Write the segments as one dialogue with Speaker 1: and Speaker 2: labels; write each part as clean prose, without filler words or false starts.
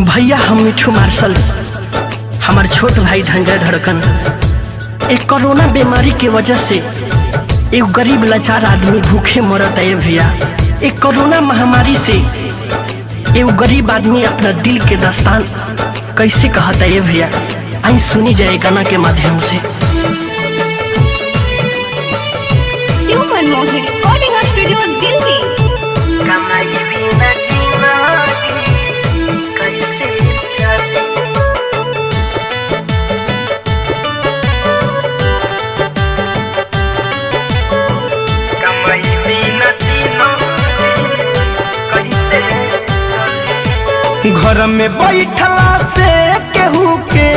Speaker 1: भैया हम मिठू मार्शल, हमार छोट भाई धंजय धड़कन एक कोरोना बीमारी के वजह से एक गरीब लाचार आदमी भूखे मरत है भैया। एक कोरोना महामारी से एक गरीब आदमी अपना दिल के दास्तान कैसे कहता है भैया, आई सुनी जाए गाना के माध्यम से।
Speaker 2: Shiv Manmohan recording studio Delhi.
Speaker 1: घर में बैठला से केहू के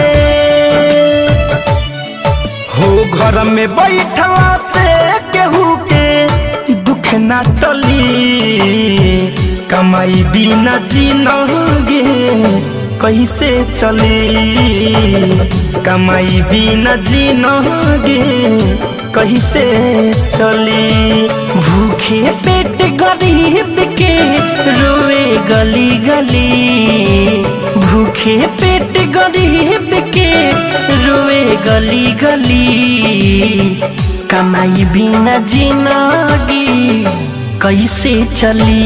Speaker 1: हो, घर में बैठला से केहू के दुख ना टली। कमाई बिना जिंदगी कैसे चली, कमाई बिना जिंदगी कैसे चली। भूखे पेट गरीब के रोए गली गली, भूखे पेट गरीब के रोए गली गली। कमाई बिना जिंदगी कैसे चली,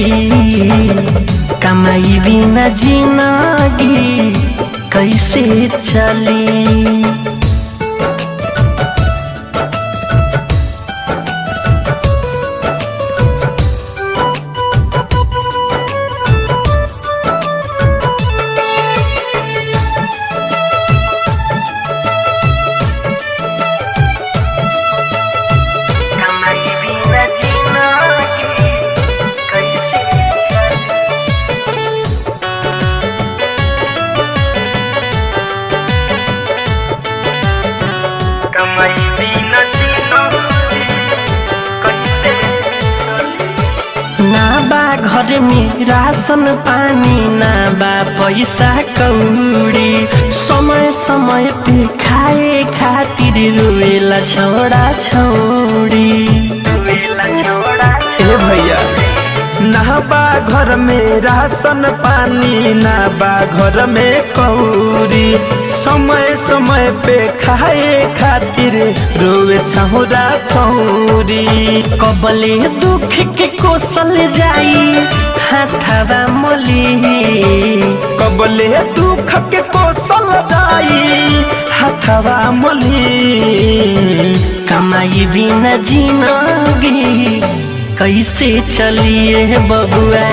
Speaker 1: कमाई बिना जिंदगी कैसे चली। ना बा घर में राशन पानी, ना बा पैसा कौड़ी, समय समय पे खाए खातिर रोएला छोड़ा छोड़ी। ए भैया ना बा घर में राशन पानी, ना बा घर में कौड़ी, समय समय पे खाए खातिर रोवे छौरा छौरी। कबले दुख के कोसल जाई हाथवा मली, कबले दुख के कोसल जाई हाथवा मली। कमाई बिना जिंदगी कैसे चलिए बबुआ,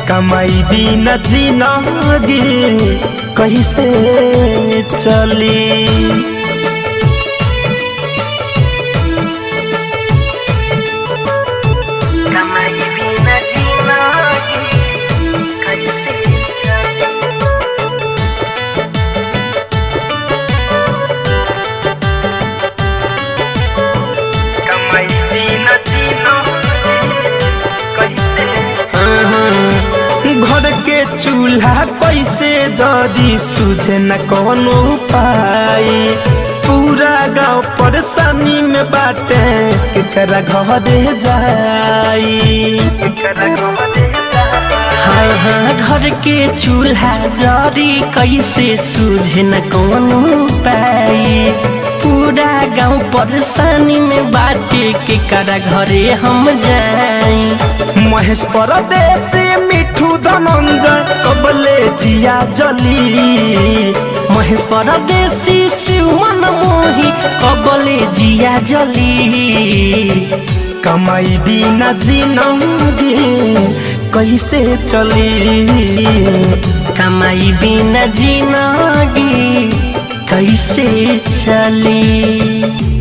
Speaker 1: कमाई बिना जिंदगी कैसे चली। घर के चूल्हा कैसे जदी सूझे न कोनो उपाय। पूरा गांव परेशानी में बाटे केकरा घरे जाई। हाँ हाँ घर के चूल्हा जरी कैसे सूझे न कोनो उपाय। पूरा गांव परेशानी में बाटे केकरा घरे हम जाई। महेश परदेसी मिठू धनंजय कबले जिया जली, महेश परदेसी शिव मनमोही कबले जिया जली। कमाई बिना जिंदगी कैसे चली, कमाई बिना जिंदगी कैसे चली।